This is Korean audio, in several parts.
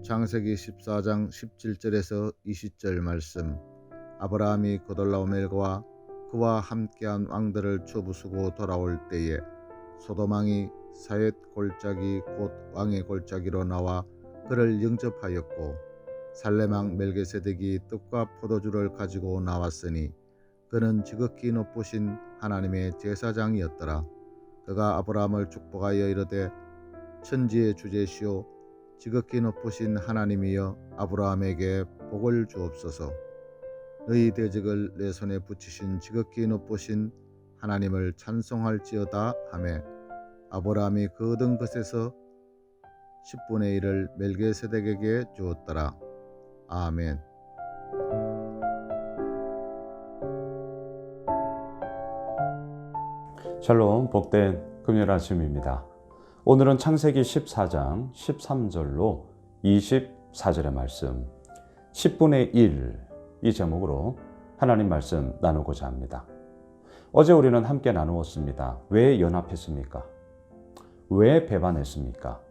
창세기 14장 17절에서 20절 말씀. 아브라함이 그돌라오멜과 그와 함께한 왕들을 쳐부수고 돌아올 때에 소돔왕이 사헷 골짜기 곧 왕의 골짜기로 나와 그를 영접하였고, 살렘왕 멜기세덱이 떡과 포도주를 가지고 나왔으니 그는 지극히 높으신 하나님의 제사장이었더라. 그가 아브라함을 축복하여 이르되, 천지의 주제시오 지극히 높으신 하나님이여 아브라함에게 복을 주옵소서. 너희 대적을 내 손에 붙이신 지극히 높으신 하나님을 찬송할지어다 하매, 아브라함이 그 얻은 것에서 10분의 1을 멜기세덱에게 주었더라. 아멘. 샬롬, 복된 금요일 아침입니다. 오늘은 창세기 14장 13절로 24절의 말씀 10분의 1 이 제목으로 하나님 말씀 나누고자 합니다. 어제 우리는 함께 나누었습니다. 왜 연합했습니까? 왜 배반했습니까?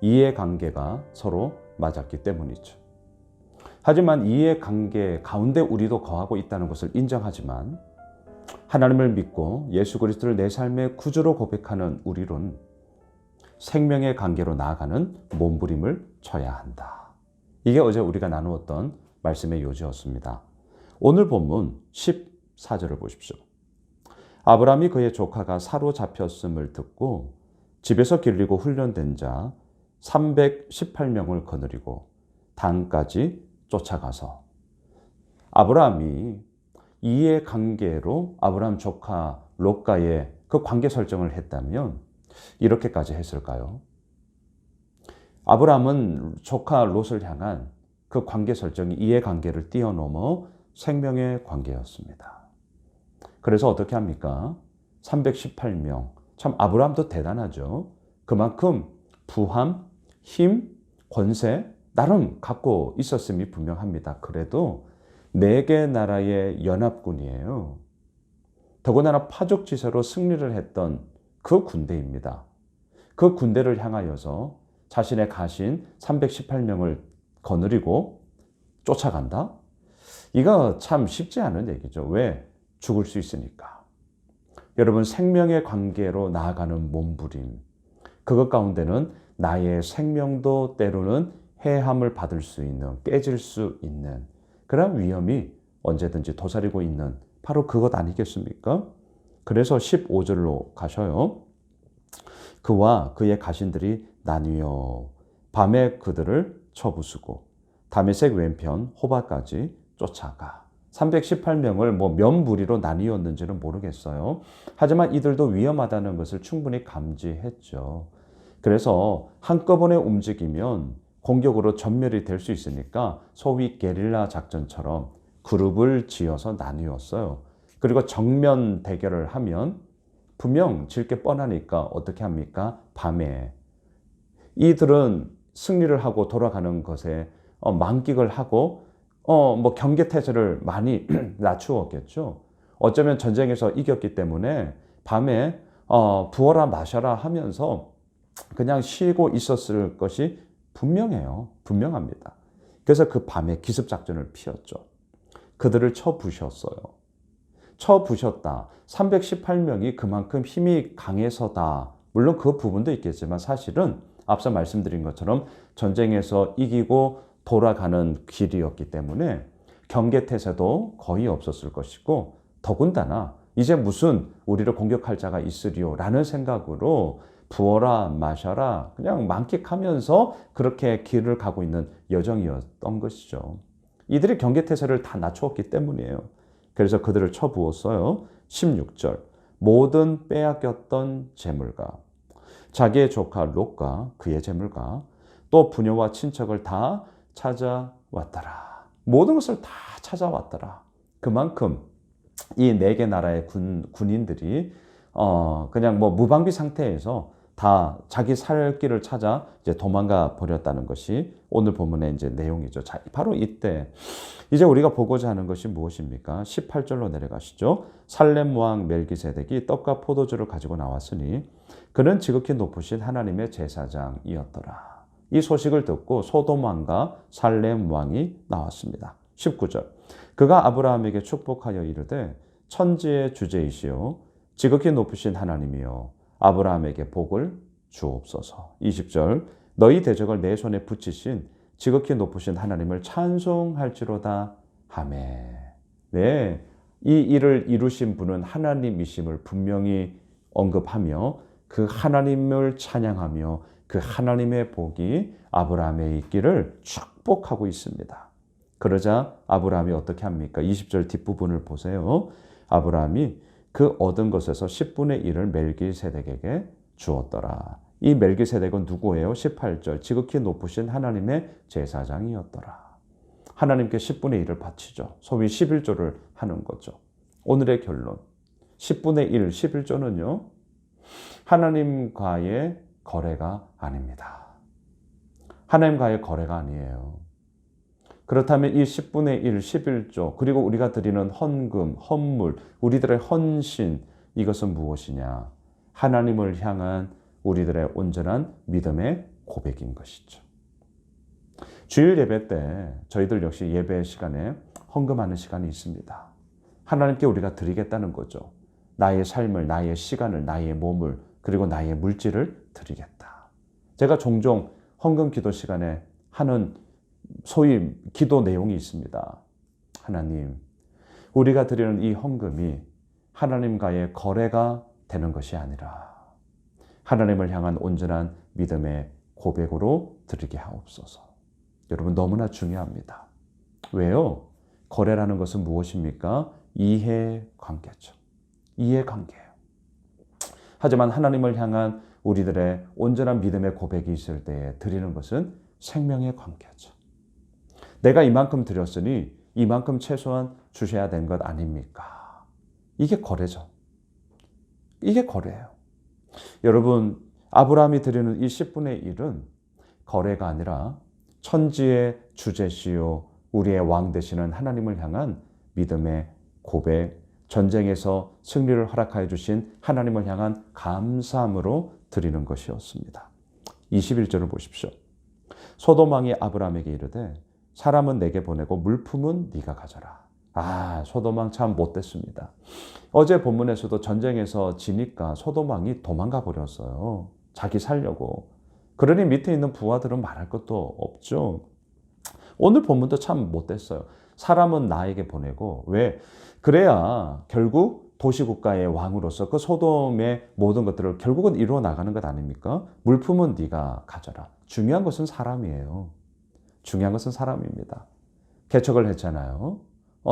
이해관계가 서로 맞았기 때문이죠. 하지만 이해관계 가운데 우리도 거하고 있다는 것을 인정하지만 하나님을 믿고 예수 그리스도를 내 삶의 구주로 고백하는 우리는 생명의 관계로 나아가는 몸부림을 쳐야 한다. 이게 어제 우리가 나누었던 말씀의 요지였습니다. 오늘 본문 14절을 보십시오. 아브라함이 그의 조카가 사로잡혔음을 듣고 집에서 길리고 훈련된 자 318명을 거느리고 단까지 쫓아가서, 아브라함이 이해관계로 아브라함 조카 롯과의 그 관계 설정을 했다면 이렇게까지 했을까요? 아브라함은 조카 롯을 향한 그 관계 설정이 이해관계를 뛰어넘어 생명의 관계였습니다. 그래서 어떻게 합니까? 318명. 참 아브라함도 대단하죠. 그만큼 부함, 힘, 권세 나름 갖고 있었음이 분명합니다. 그래도 4개 나라의 연합군이에요. 더군다나 파죽지세로 승리를 했던 그 군대입니다. 그 군대를 향하여서 자신의 가신 318명을 거느리고 쫓아간다? 이거 참 쉽지 않은 얘기죠. 왜? 죽을 수 있으니까. 여러분, 생명의 관계로 나아가는 몸부림, 그것 가운데는 나의 생명도 때로는 해함을 받을 수 있는, 깨질 수 있는 그런 위험이 언제든지 도사리고 있는 바로 그것 아니겠습니까? 그래서 15절로 가셔요. 그와 그의 가신들이 나뉘어 밤에 그들을 쳐부수고 다메섹 왼편 호바까지 쫓아가. 318명을 몇 무리로 나뉘었는지는 모르겠어요. 하지만 이들도 위험하다는 것을 충분히 감지했죠. 그래서 한꺼번에 움직이면 공격으로 전멸이 될 수 있으니까 소위 게릴라 작전처럼 그룹을 지어서 나뉘었어요. 그리고 정면 대결을 하면 분명 질 게 뻔하니까 어떻게 합니까? 밤에. 이들은 승리를 하고 돌아가는 것에 만끽을 하고 경계태세를 많이 낮추었겠죠. 어쩌면 전쟁에서 이겼기 때문에 밤에 부어라 마셔라 하면서 그냥 쉬고 있었을 것이 분명합니다. 그래서 그 밤에 기습작전을 피웠죠. 그들을 쳐부셨어요. 쳐부셨다. 318명이 그만큼 힘이 강해서다. 물론 그 부분도 있겠지만 사실은 앞서 말씀드린 것처럼 전쟁에서 이기고 돌아가는 길이었기 때문에 경계태세도 거의 없었을 것이고, 더군다나 이제 무슨 우리를 공격할 자가 있으리요 라는 생각으로 부어라 마셔라 그냥 만끽하면서 그렇게 길을 가고 있는 여정이었던 것이죠. 이들이 경계태세를 다 낮추었기 때문이에요. 그래서 그들을 쳐부었어요. 16절. 모든 빼앗겼던 재물과 자기의 조카 롯과 그의 재물과 또 부녀와 친척을 다 찾아왔더라. 모든 것을 다 찾아왔더라. 그만큼 이 4개 나라의 군인들이 그냥 무방비 상태에서 다 자기 살 길을 찾아 이제 도망가 버렸다는 것이 오늘 본문의 이제 내용이죠. 자, 바로 이때 이제 우리가 보고자 하는 것이 무엇입니까? 18절로 내려가시죠. 살렘 왕 멜기세덱이 떡과 포도주를 가지고 나왔으니 그는 지극히 높으신 하나님의 제사장이었더라. 이 소식을 듣고 소돔 왕과 살렘 왕이 나왔습니다. 19절. 그가 아브라함에게 축복하여 이르되 천지의 주제이시요 지극히 높으신 하나님이여 아브라함에게 복을 주옵소서. 20절. 너희 대적을 내 손에 붙이신 지극히 높으신 하나님을 찬송할지로다 하매. 네, 이 일을 이루신 분은 하나님이심을 분명히 언급하며 그 하나님을 찬양하며 그 하나님의 복이 아브라함에 있기를 축복하고 있습니다. 그러자 아브라함이 어떻게 합니까? 20절 뒷부분을 보세요. 아브라함이 그 얻은 것에서 10분의 1을 멜기세덱에게 주었더라. 이 멜기세덱은 누구예요? 18절 지극히 높으신 하나님의 제사장이었더라. 하나님께 10분의 1을 바치죠. 소위 11조를 하는 거죠. 오늘의 결론 10분의 1, 11조는요. 하나님과의 거래가 아닙니다. 하나님과의 거래가 아니에요. 그렇다면 이 10분의 1, 11조 그리고 우리가 드리는 헌금, 헌물, 우리들의 헌신 이것은 무엇이냐? 하나님을 향한 우리들의 온전한 믿음의 고백인 것이죠. 주일 예배 때 저희들 역시 예배 시간에 헌금하는 시간이 있습니다. 하나님께 우리가 드리겠다는 거죠. 나의 삶을, 나의 시간을, 나의 몸을 그리고 나의 물질을 드리겠다. 제가 종종 헌금 기도 시간에 하는 소위 기도 내용이 있습니다. 하나님, 우리가 드리는 이 헌금이 하나님과의 거래가 되는 것이 아니라 하나님을 향한 온전한 믿음의 고백으로 드리게 하옵소서. 여러분 너무나 중요합니다. 왜요? 거래라는 것은 무엇입니까? 이해관계죠. 이해관계예요. 하지만 하나님을 향한 우리들의 온전한 믿음의 고백이 있을 때에 드리는 것은 생명의 관계죠. 내가 이만큼 드렸으니 이만큼 최소한 주셔야 되는 것 아닙니까? 이게 거래죠. 이게 거래예요. 여러분, 아브라함이 드리는 이 10분의 1은 거래가 아니라 천지의 주제시요 우리의 왕 되시는 하나님을 향한 믿음의 고백, 전쟁에서 승리를 허락하여 주신 하나님을 향한 감사함으로 드리는 것이었습니다. 21절을 보십시오. 소돔 왕이 아브라함에게 이르되 사람은 내게 보내고 물품은 네가 가져라. 소돔 왕 참 못됐습니다. 어제 본문에서도 전쟁에서 지니까 소돔 왕이 도망가 버렸어요. 자기 살려고. 그러니 밑에 있는 부하들은 말할 것도 없죠. 오늘 본문도 참 못됐어요. 사람은 나에게 보내고 왜? 그래야 결국 도시국가의 왕으로서 그 소돔의 모든 것들을 결국은 이루어 나가는 것 아닙니까? 물품은 네가 가져라. 중요한 것은 사람이에요. 중요한 것은 사람입니다. 개척을 했잖아요.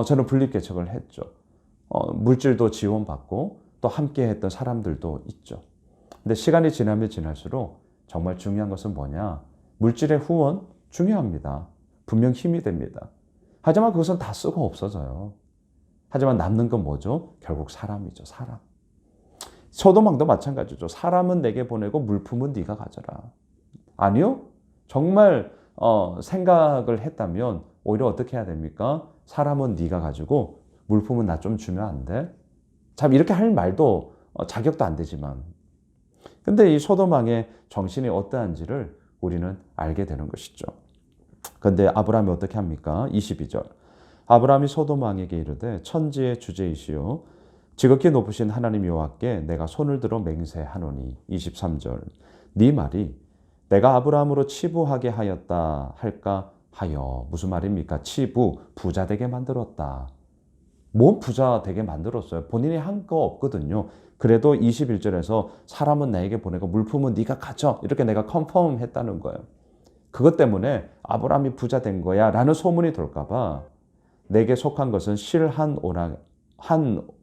저는 분립개척을 했죠. 물질도 지원받고 또 함께 했던 사람들도 있죠. 근데 시간이 지나면 지날수록 정말 중요한 것은 뭐냐? 물질의 후원 중요합니다. 분명 힘이 됩니다. 하지만 그것은 다 쓰고 없어져요. 하지만 남는 건 뭐죠? 결국 사람이죠. 사람. 소돔왕도 마찬가지죠. 사람은 내게 보내고 물품은 네가 가져라. 아니요. 정말 생각을 했다면 오히려 어떻게 해야 됩니까? 사람은 네가 가지고 물품은 나 좀 주면 안 돼? 참 이렇게 할 말도 자격도 안 되지만 근데 이 소돔왕의 정신이 어떠한지를 우리는 알게 되는 것이죠. 그런데 아브라함이 어떻게 합니까? 22절. 아브라함이 소돔 왕에게 이르되 천지의 주제이시요 지극히 높으신 하나님 여호와께 내가 손을 들어 맹세하노니. 23절. 네 말이 내가 아브라함으로 치부하게 하였다 할까 하여. 무슨 말입니까? 치부, 부자 되게 만들었다. 뭔 부자 되게 만들었어요? 본인이 한 거 없거든요. 그래도 21절에서 사람은 나에게 보내고 물품은 네가 가져. 이렇게 내가 컨펌 했다는 거예요. 그것 때문에 아브라함이 부자 된 거야 라는 소문이 돌까 봐 내게 속한 것은 실 한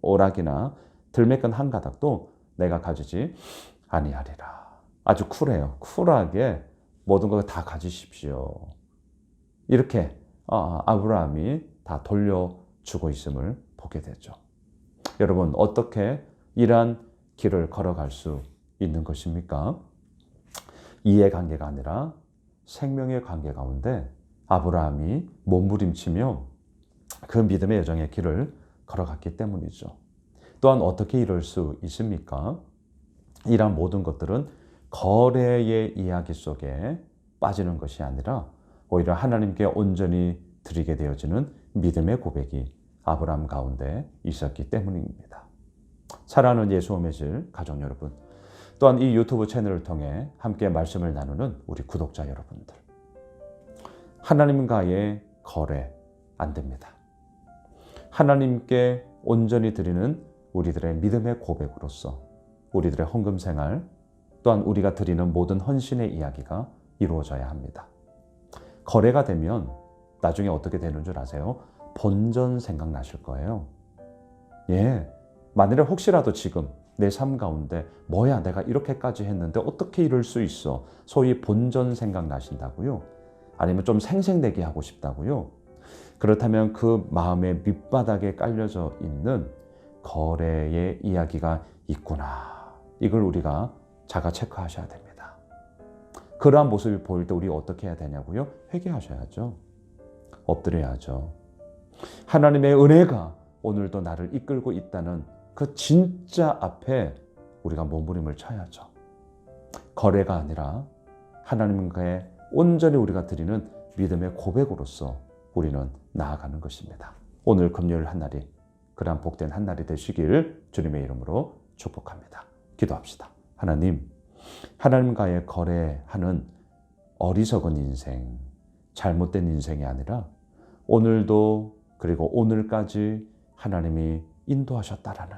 오락이나 들매끈 한 가닥도 내가 가지지 아니하리라. 아주 쿨해요. 쿨하게 모든 걸 다 가지십시오. 이렇게 아브라함이 다 돌려주고 있음을 보게 되죠. 여러분 어떻게 이러한 길을 걸어갈 수 있는 것입니까? 이해관계가 아니라 생명의 관계 가운데 아브라함이 몸부림치며 그 믿음의 여정의 길을 걸어갔기 때문이죠. 또한 어떻게 이럴 수 있습니까? 이러한 모든 것들은 거래의 이야기 속에 빠지는 것이 아니라 오히려 하나님께 온전히 드리게 되어지는 믿음의 고백이 아브라함 가운데 있었기 때문입니다. 사랑하는 예수오의 질 가족 여러분, 또한 이 유튜브 채널을 통해 함께 말씀을 나누는 우리 구독자 여러분들, 하나님과의 거래 안 됩니다. 하나님께 온전히 드리는 우리들의 믿음의 고백으로서 우리들의 헌금 생활, 또한 우리가 드리는 모든 헌신의 이야기가 이루어져야 합니다. 거래가 되면 나중에 어떻게 되는 줄 아세요? 본전 생각나실 거예요. 예, 만일에 혹시라도 지금 내 삶 가운데 뭐야 내가 이렇게까지 했는데 어떻게 이럴 수 있어? 소위 본전 생각나신다고요? 아니면 좀 생색내기 하고 싶다고요? 그렇다면 그 마음의 밑바닥에 깔려져 있는 거래의 이야기가 있구나. 이걸 우리가 자가 체크하셔야 됩니다. 그러한 모습이 보일 때 우리 어떻게 해야 되냐고요? 회개하셔야죠. 엎드려야죠. 하나님의 은혜가 오늘도 나를 이끌고 있다는 그 진짜 앞에 우리가 몸부림을 쳐야죠. 거래가 아니라 하나님과의 온전히 우리가 드리는 믿음의 고백으로서 우리는 나아가는 것입니다. 오늘 금요일 한 날이 그러한 복된 한 날이 되시길 주님의 이름으로 축복합니다. 기도합시다. 하나님, 하나님과의 거래하는 어리석은 인생, 잘못된 인생이 아니라 오늘도 그리고 오늘까지 하나님이 인도하셨다라는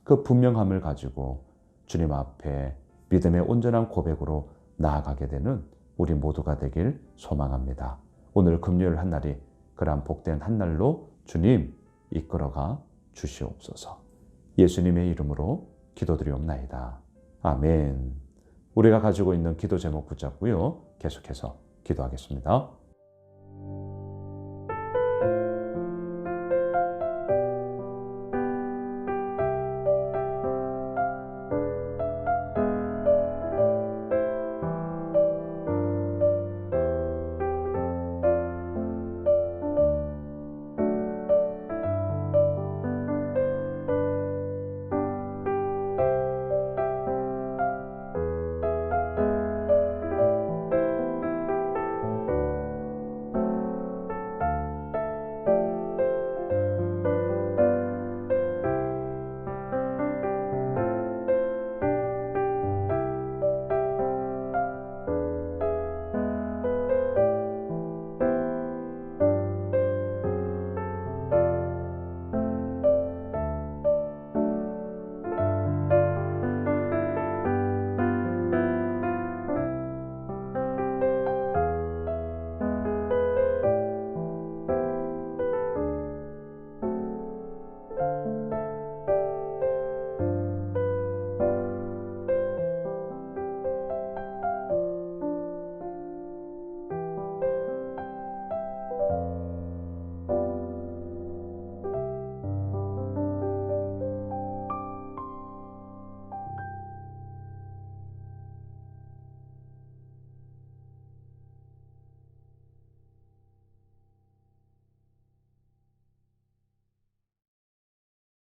그 분명함을 가지고 주님 앞에 믿음의 온전한 고백으로 나아가게 되는 우리 모두가 되길 소망합니다. 오늘 금요일 한 날이 그러한 복된 한 날로 주님 이끌어가 주시옵소서. 예수님의 이름으로 기도드리옵나이다. 아멘. 우리가 가지고 있는 기도 제목 붙잡고요. 계속해서 기도하겠습니다.